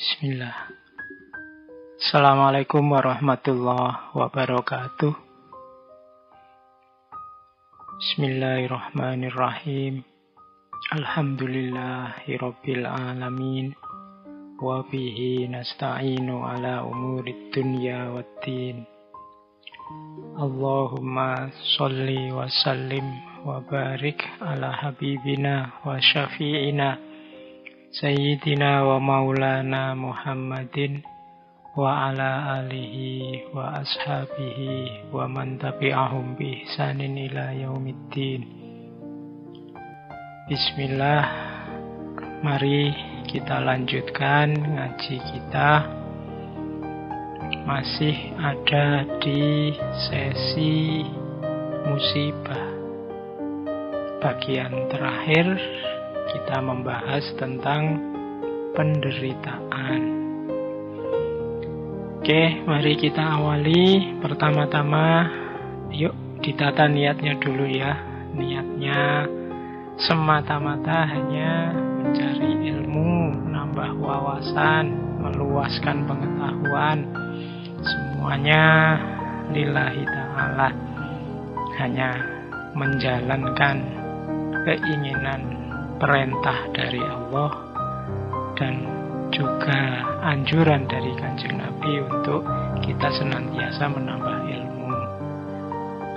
Bismillah. Assalamualaikum warahmatullahi wabarakatuh. Bismillahirrahmanirrahim. Alhamdulillahirabbil alamin. Wa bihi nasta'inu ala umurid dunya waddin. Allahumma sholli wa sallim wa barik ala habibina wa syafi'ina Sayyidina wa maulana Muhammadin wa ala alihi wa ashabihi wa man tabi'ahum bi ihsanin ila yaumiddin. Bismillah. Mari kita lanjutkan ngaji kita. Masih ada di sesi musibah. Bagian terakhir kita membahas tentang penderitaan. Oke, mari kita awali. Pertama-tama, yuk ditata niatnya dulu ya. Niatnya semata-mata hanya mencari ilmu, menambah wawasan, meluaskan pengetahuan. Semuanya lillahi ta'ala. Hanya menjalankan keinginan perintah dari Allah dan juga anjuran dari Kanjeng Nabi untuk kita senantiasa menambah ilmu.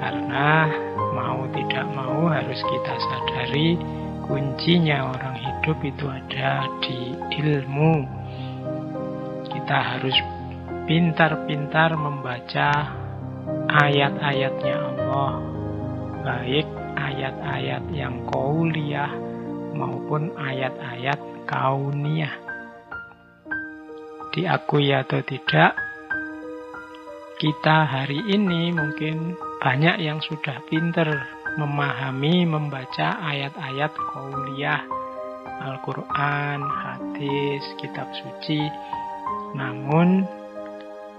Karena mau tidak mau harus kita sadari kuncinya orang hidup itu ada di ilmu. Kita harus pintar-pintar membaca ayat-ayatnya Allah, baik ayat-ayat yang qauliyah maupun ayat-ayat kauniyah. Diakui atau tidak, kita hari ini mungkin banyak yang sudah pintar memahami, membaca ayat-ayat kauniyah, Al-Quran, hadis, kitab suci. Namun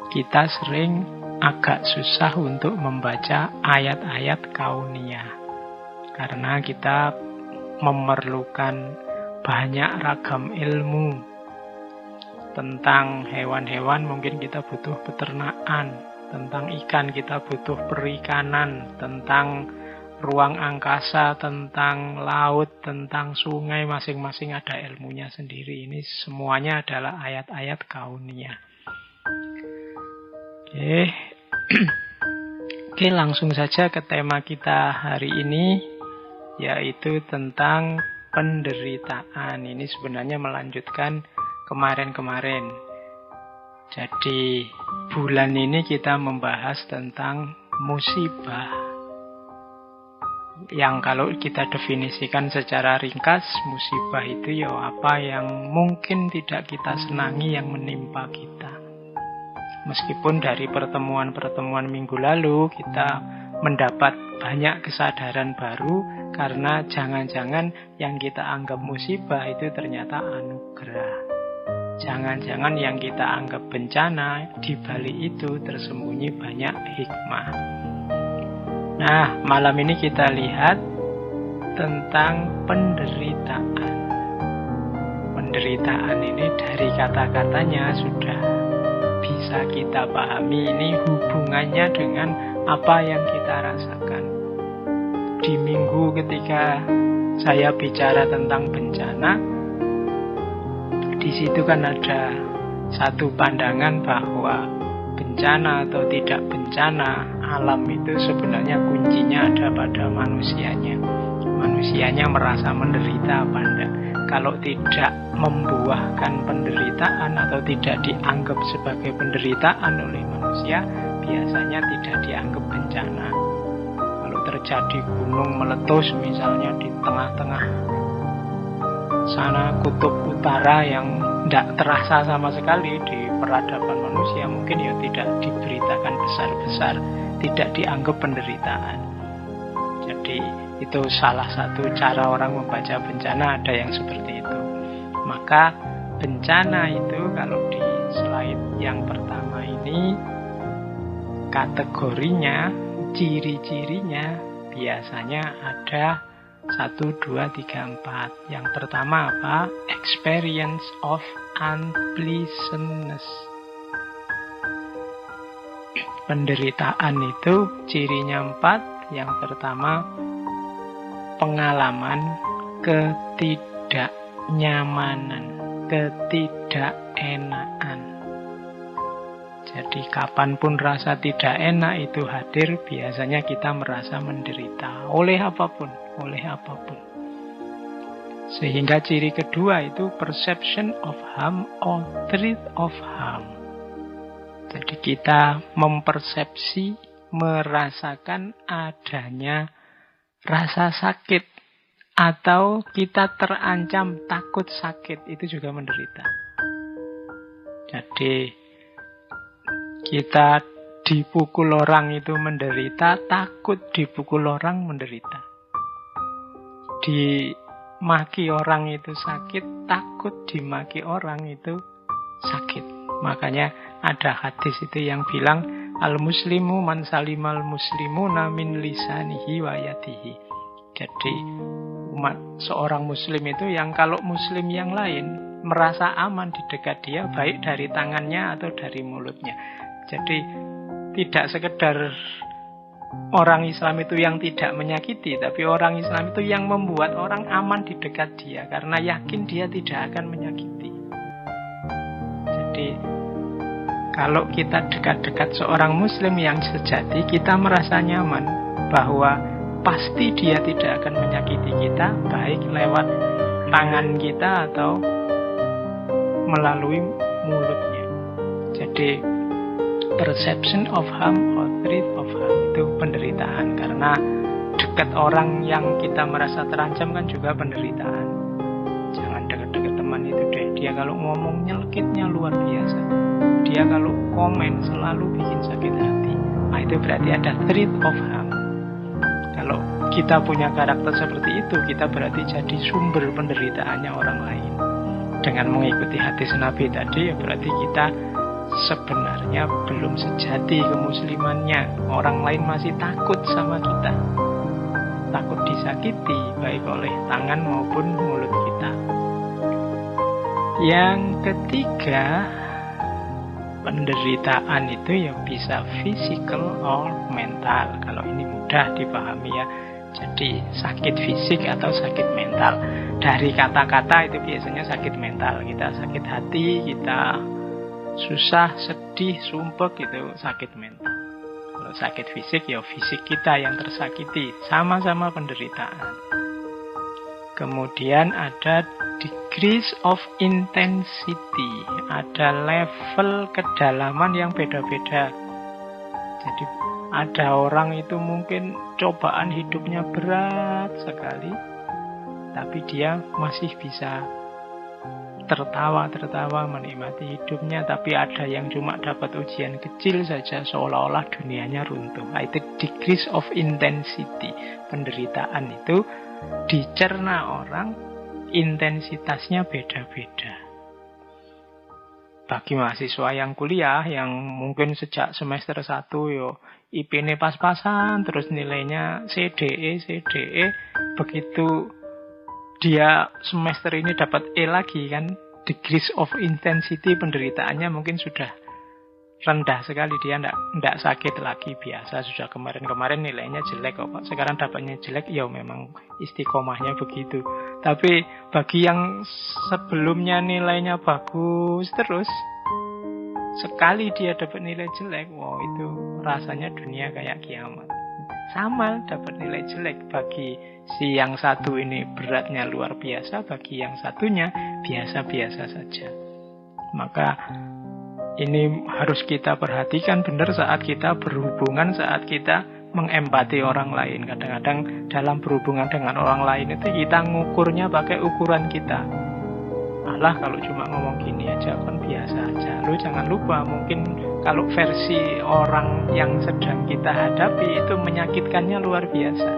kita sering agak susah untuk membaca ayat-ayat kauniyah karena kita memerlukan banyak ragam ilmu. Tentang hewan-hewan mungkin kita butuh peternakan, tentang ikan kita butuh perikanan, tentang ruang angkasa, tentang laut, tentang sungai, masing-masing ada ilmunya sendiri. Ini semuanya adalah ayat-ayat kauniyah. Oke, langsung saja ke tema kita hari ini, yaitu tentang penderitaan. Ini sebenarnya melanjutkan kemarin-kemarin. Jadi bulan ini kita membahas tentang musibah, yang kalau kita definisikan secara ringkas, musibah itu ya apa yang mungkin tidak kita senangi yang menimpa kita. Meskipun dari pertemuan-pertemuan minggu lalu kita mendapat banyak kesadaran baru, karena jangan-jangan yang kita anggap musibah itu ternyata anugerah. Jangan-jangan yang kita anggap bencana, di balik itu tersembunyi banyak hikmah. Nah, malam ini kita lihat tentang penderitaan. Penderitaan ini dari kata-katanya sudah bisa kita pahami, ini hubungannya dengan apa yang kita rasakan. Di minggu ketika saya bicara tentang bencana, di situ kan ada satu pandangan bahwa bencana atau tidak bencana, alam itu sebenarnya kuncinya ada pada manusianya. Manusianya merasa menderita apa enggak. Kalau tidak membuahkan penderitaan atau tidak dianggap sebagai penderitaan oleh manusia, biasanya tidak dianggap bencana. Kalau terjadi gunung meletus misalnya di tengah-tengah sana kutub utara yang tidak terasa sama sekali di peradaban manusia, mungkin ya tidak diberitakan besar-besar, tidak dianggap penderitaan. Jadi itu salah satu cara orang membaca bencana, ada yang seperti itu. Maka bencana itu kalau di slide yang pertama ini, kategorinya, ciri-cirinya biasanya ada 1, 2, 3, 4. Yang pertama apa? Experience of unpleasantness. Penderitaan itu cirinya 4. Yang pertama, pengalaman ketidaknyamanan, ketidakenaan. Jadi kapanpun rasa tidak enak itu hadir, biasanya kita merasa menderita oleh apapun. Sehingga ciri kedua itu perception of harm or threat of harm. Jadi kita mempersepsi, merasakan adanya rasa sakit, atau kita terancam takut sakit, itu juga menderita. Jadi kita dipukul orang itu menderita, takut dipukul orang menderita. Dimaki orang itu sakit, takut dimaki orang itu sakit. Makanya ada hadis itu yang bilang, al-muslimu man salimal muslimuna min lisanihi wa yadihi. Jadi seorang muslim itu yang kalau muslim yang lain merasa aman di dekat dia, baik dari tangannya atau dari mulutnya. Jadi tidak sekedar orang Islam itu yang tidak menyakiti, tapi orang Islam itu yang membuat orang aman di dekat dia, karena yakin dia tidak akan menyakiti. Jadi kalau kita dekat-dekat seorang muslim yang sejati, kita merasa nyaman bahwa pasti dia tidak akan menyakiti kita, baik lewat tangan kita atau melalui mulutnya. Jadi perception of harm or threat of harm itu penderitaan. Karena dekat orang yang kita merasa terancam kan juga penderitaan. Jangan dekat-dekat teman itu deh. Dia kalau ngomong nyelkitnya luar biasa. Dia kalau komen selalu bikin sakit hati. Nah itu berarti ada threat of harm. Kalau kita punya karakter seperti itu, kita berarti jadi sumber penderitaannya orang lain. Dengan mengikuti hadis Nabi tadi, ya berarti kita sebenarnya belum sejati kemuslimannya. Orang lain masih takut sama kita, takut disakiti baik oleh tangan maupun mulut kita. Yang ketiga, penderitaan itu ya bisa physical or mental. Kalau ini mudah dipahami ya. Jadi sakit fisik atau sakit mental. Dari kata-kata itu biasanya sakit mental. Kita sakit hati, kita susah, sedih, sumpek, itu sakit mental. Kalau sakit fisik, ya fisik kita yang tersakiti. Sama-sama penderitaan. Kemudian ada degrees of intensity. Ada level kedalaman yang beda-beda. Jadi ada orang itu mungkin cobaan hidupnya berat sekali, tapi dia masih bisa tertawa menikmati hidupnya. Tapi ada yang cuma dapat ujian kecil saja seolah-olah dunianya runtuh. Itu degrees of intensity. Penderitaan itu dicerna orang, intensitasnya beda-beda. Bagi mahasiswa yang kuliah, yang mungkin sejak semester 1 yo IP-nya pas-pasan, terus nilainya CDE, begitu dia semester ini dapat E lagi kan, degrees of intensity penderitaannya mungkin sudah rendah sekali. Dia ndak sakit lagi, biasa. Sudah kemarin nilainya jelek kok, sekarang dapatnya jelek, ya memang istiqomahnya begitu. Tapi bagi yang sebelumnya nilainya bagus terus, sekali dia dapat nilai jelek, wow, itu rasanya dunia kayak kiamat. Sama dapat nilai jelek, bagi si yang satu ini beratnya luar biasa, bagi yang satunya biasa-biasa saja. Maka ini harus kita perhatikan benar saat kita berhubungan, saat kita mengempati orang lain. Kadang-kadang dalam berhubungan dengan orang lain itu kita ngukurnya pakai ukuran kita. Alah, kalau cuma ngomong gini aja kan biasa aja. Lu jangan lupa, mungkin kalau versi orang yang sedang kita hadapi itu menyakitkannya luar biasa.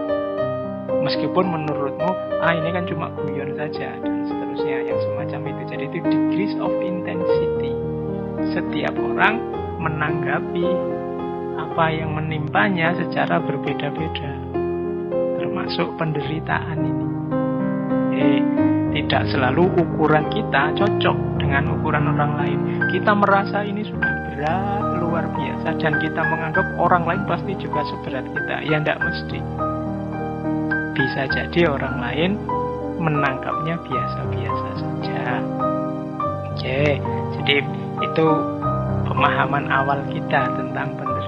Meskipun menurutmu, ini kan cuma guyon saja, dan seterusnya yang semacam itu. Jadi itu degrees of intensity. Setiap orang menanggapi apa yang menimpanya secara berbeda-beda, termasuk penderitaan ini. Tidak selalu ukuran kita cocok dengan ukuran orang lain. Kita merasa ini sudah berat, luar biasa, dan kita menganggap orang lain pasti juga seberat kita. Ya tidak mesti. Bisa jadi orang lain menangkapnya biasa-biasa saja. Oke, jadi itu pemahaman awal kita tentang penderitaan.